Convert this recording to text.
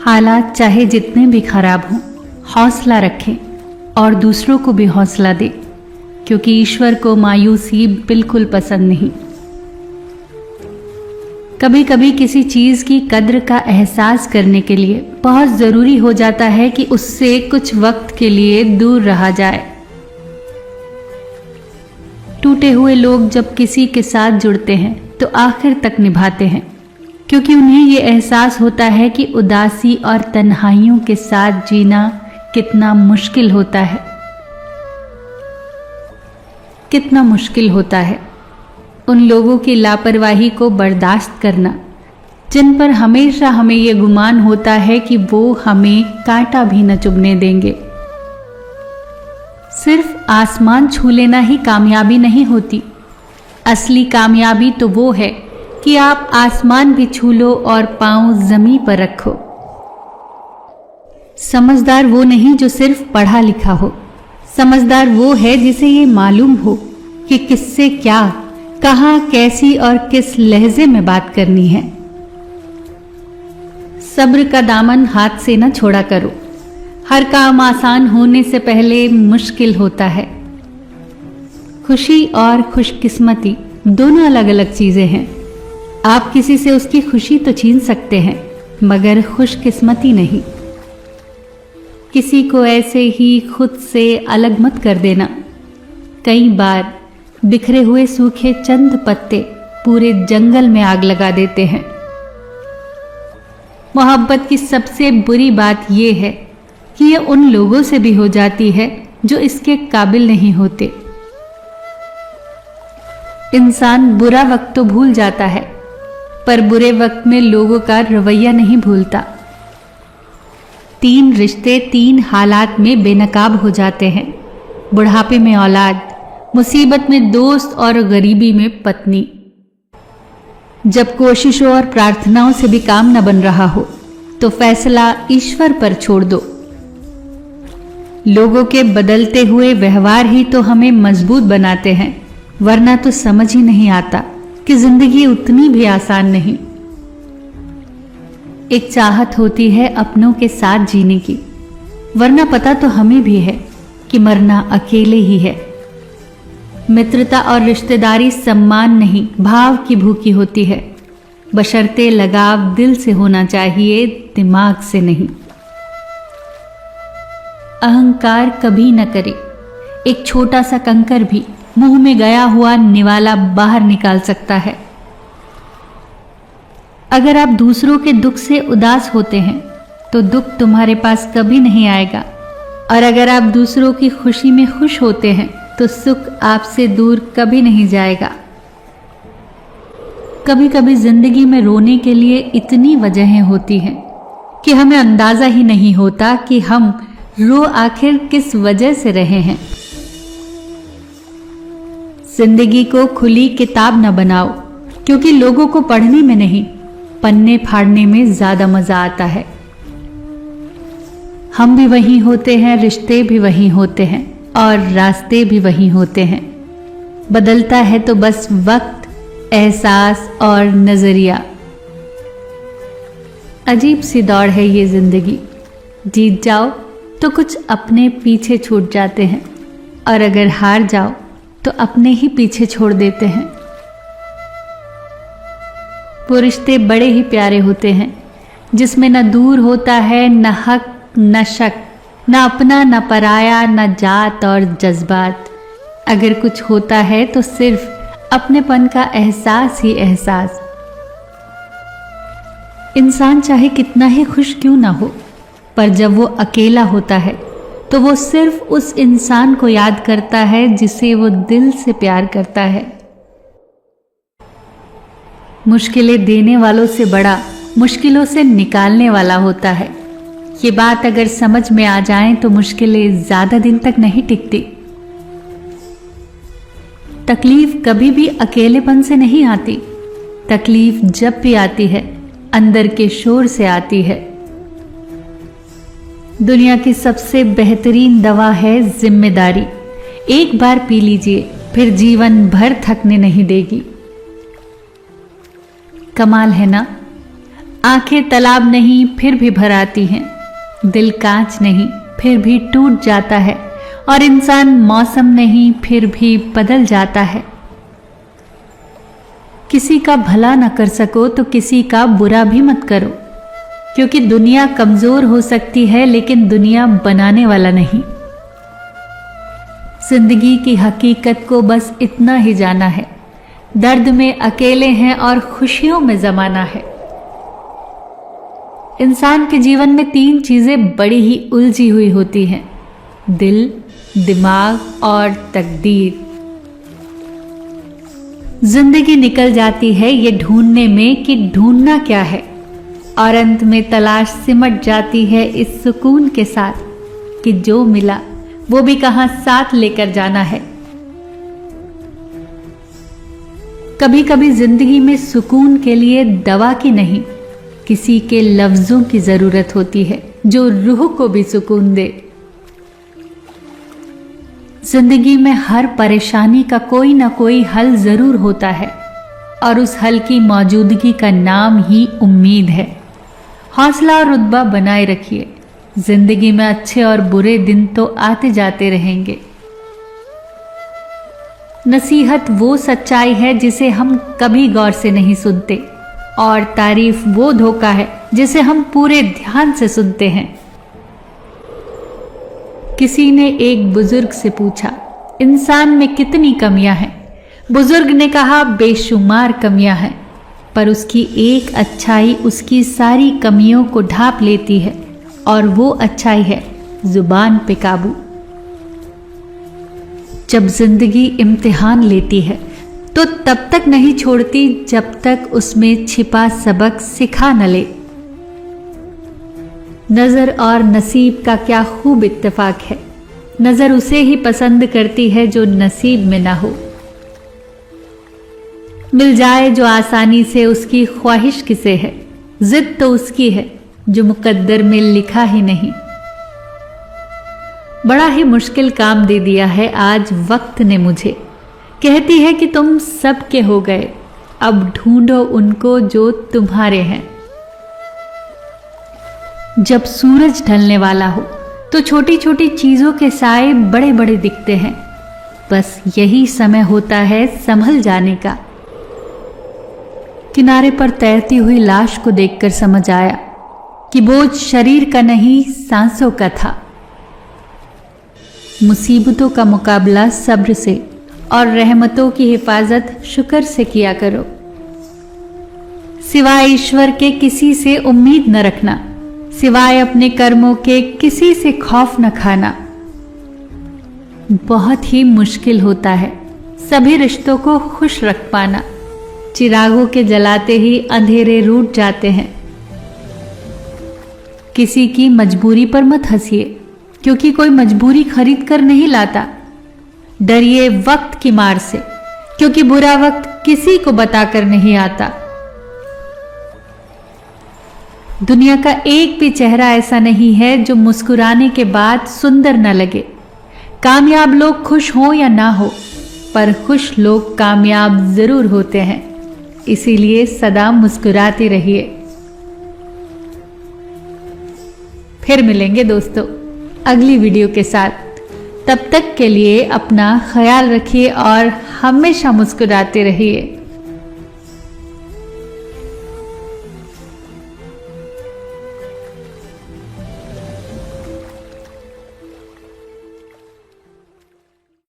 हालात चाहे जितने भी खराब हों, हौसला रखें और दूसरों को भी हौसला दें, क्योंकि ईश्वर को मायूसी बिल्कुल पसंद नहीं। कभी कभी किसी चीज की कद्र का एहसास करने के लिए बहुत जरूरी हो जाता है कि उससे कुछ वक्त के लिए दूर रहा जाए। टूटे हुए लोग जब किसी के साथ जुड़ते हैं तो आखिर तक निभाते हैं, क्योंकि उन्हें ये एहसास होता है कि उदासी और तन्हाइयों के साथ जीना कितना मुश्किल होता है, कितना मुश्किल होता है। उन लोगों की लापरवाही को बर्दाश्त करना जिन पर हमेशा हमें ये गुमान होता है कि वो हमें कांटा भी न चुभने देंगे। सिर्फ आसमान छू लेना ही कामयाबी नहीं होती। असली कामयाबी तो वो है कि आप आसमान भी छू लो और पांव जमीन पर रखो। समझदार वो नहीं जो सिर्फ पढ़ा लिखा हो, समझदार वो है जिसे ये मालूम हो कि किससे क्या, कहां, कैसी और किस लहजे में बात करनी है। सब्र का दामन हाथ से न छोड़ा करो। हर काम आसान होने से पहले मुश्किल होता है। खुशी और खुशकिस्मती दोनों अलग अलग चीजें हैं। आप किसी से उसकी खुशी तो छीन सकते हैं, मगर खुशकिस्मती नहीं। किसी को ऐसे ही खुद से अलग मत कर देना। कई बार बिखरे हुए सूखे चंद पत्ते पूरे जंगल में आग लगा देते हैं। मोहब्बत की सबसे बुरी बात यह है कि यह उन लोगों से भी हो जाती है जो इसके काबिल नहीं होते। इंसान बुरा वक्त तो भूल जाता है, पर बुरे वक्त में लोगों का रवैया नहीं भूलता। 3 रिश्ते 3 हालात में बेनकाब हो जाते हैं। बुढ़ापे में औलाद, मुसीबत में दोस्त और गरीबी में पत्नी। जब कोशिशों और प्रार्थनाओं से भी काम न बन रहा हो तो फैसला ईश्वर पर छोड़ दो। लोगों के बदलते हुए व्यवहार ही तो हमें मजबूत बनाते हैं, वरना तो समझ ही नहीं आता कि जिंदगी उतनी भी आसान नहीं। एक चाहत होती है अपनों के साथ जीने की, वरना पता तो हमें भी है कि मरना अकेले ही है। मित्रता और रिश्तेदारी सम्मान नहीं, भाव की भूखी होती है, बशर्ते लगाव दिल से होना चाहिए, दिमाग से नहीं। अहंकार कभी न करे। एक छोटा सा कंकर भी मुंह में गया हुआ निवाला बाहर निकाल सकता है। अगर आप दूसरों के दुख से उदास होते हैं तो दुख तुम्हारे पास कभी नहीं आएगा, और अगर आप दूसरों की खुशी में खुश होते हैं तो सुख आपसे दूर कभी नहीं जाएगा। कभी कभी जिंदगी में रोने के लिए इतनी वजहें होती हैं कि हमें अंदाजा ही नहीं होता कि हम रो आखिर किस वजह से रहे हैं। जिंदगी को खुली किताब न बनाओ, क्योंकि लोगों को पढ़ने में नहीं, पन्ने फाड़ने में ज्यादा मजा आता है। हम भी वही होते हैं, रिश्ते भी वही होते हैं और रास्ते भी वही होते हैं। बदलता है तो बस वक्त, एहसास और नजरिया। अजीब सी दौड़ है ये जिंदगी। जीत जाओ तो कुछ अपने पीछे छूट जाते हैं, और अगर हार जाओ तो अपने ही पीछे छोड़ देते हैं। वो रिश्ते बड़े ही प्यारे होते हैं जिसमें न दूर होता है न हक न शक, न अपना न पराया, न जात और जज्बात। अगर कुछ होता है तो सिर्फ अपनेपन का एहसास ही एहसास। इंसान चाहे कितना ही खुश क्यों ना हो, पर जब वो अकेला होता है तो वो सिर्फ उस इंसान को याद करता है जिसे वो दिल से प्यार करता है। मुश्किलें देने वालों से बड़ा मुश्किलों से निकालने वाला होता है। ये बात अगर समझ में आ जाए तो मुश्किलें ज्यादा दिन तक नहीं टिकती। तकलीफ कभी भी अकेलेपन से नहीं आती। तकलीफ जब भी आती है अंदर के शोर से आती है। दुनिया की सबसे बेहतरीन दवा है जिम्मेदारी। एक बार पी लीजिए, फिर जीवन भर थकने नहीं देगी। कमाल है ना, आंखें तालाब नहीं फिर भी भर आती हैं, दिल कांच नहीं फिर भी टूट जाता है, और इंसान मौसम नहीं फिर भी बदल जाता है। किसी का भला न कर सको तो किसी का बुरा भी मत करो, क्योंकि दुनिया कमजोर हो सकती है लेकिन दुनिया बनाने वाला नहीं। जिंदगी की हकीकत को बस इतना ही जाना है, दर्द में अकेले हैं और खुशियों में जमाना है। इंसान के जीवन में 3 चीजें बड़ी ही उलझी हुई होती हैं, दिल, दिमाग और तकदीर। जिंदगी निकल जाती है ये ढूंढने में कि ढूंढना क्या है, और अंत में तलाश सिमट जाती है इस सुकून के साथ कि जो मिला वो भी कहां साथ लेकर जाना है। कभी कभी जिंदगी में सुकून के लिए दवा की नहीं, किसी के लफ्जों की जरूरत होती है जो रूह को भी सुकून दे। जिंदगी में हर परेशानी का कोई ना कोई हल जरूर होता है, और उस हल की मौजूदगी का नाम ही उम्मीद है। हौसला और रुतबा बनाए रखिए, जिंदगी में अच्छे और बुरे दिन तो आते जाते रहेंगे। नसीहत वो सच्चाई है जिसे हम कभी गौर से नहीं सुनते, और तारीफ वो धोखा है जिसे हम पूरे ध्यान से सुनते हैं। किसी ने एक बुजुर्ग से पूछा, इंसान में कितनी कमियां हैं? बुजुर्ग ने कहा, बेशुमार कमियां हैं, पर उसकी एक अच्छाई उसकी सारी कमियों को ढांप लेती है, और वो अच्छाई है जुबान पे काबू। जब जिंदगी इम्तिहान लेती है तो तब तक नहीं छोड़ती जब तक उसमें छिपा सबक सिखा न ले। नजर और नसीब का क्या खूब इत्तेफाक है, नजर उसे ही पसंद करती है जो नसीब में ना हो। मिल जाए जो आसानी से उसकी ख्वाहिश किसे है, जिद तो उसकी है जो मुकद्दर में लिखा ही नहीं। बड़ा ही मुश्किल काम दे दिया है आज वक्त ने मुझे, कहती है कि तुम सबके हो गए, अब ढूंढो उनको जो तुम्हारे हैं। जब सूरज ढलने वाला हो तो छोटी छोटी चीजों के साए बड़े बड़े दिखते हैं, बस यही समय होता है संभल जाने का। किनारे पर तैरती हुई लाश को देखकर समझ आया कि बोझ शरीर का नहीं सांसों का था। मुसीबतों का मुकाबला सब्र से और रहमतों की हिफाजत शुक्र से किया करो। सिवाय ईश्वर के किसी से उम्मीद न रखना, सिवाय अपने कर्मों के किसी से खौफ न खाना। बहुत ही मुश्किल होता है सभी रिश्तों को खुश रख पाना, चिरागों के जलाते ही अंधेरे रूठ जाते हैं। किसी की मजबूरी पर मत हंसिए, क्योंकि कोई मजबूरी खरीद कर नहीं लाता। डरिए वक्त की मार से, क्योंकि बुरा वक्त किसी को बताकर नहीं आता। दुनिया का एक भी चेहरा ऐसा नहीं है जो मुस्कुराने के बाद सुंदर न लगे। कामयाब लोग खुश हों या ना हो, पर खुश लोग कामयाब जरूर होते हैं, इसीलिए सदा मुस्कुराते रहिए। फिर मिलेंगे दोस्तों अगली वीडियो के साथ। तब तक के लिए अपना ख्याल रखिए और हमेशा मुस्कुराते रहिए।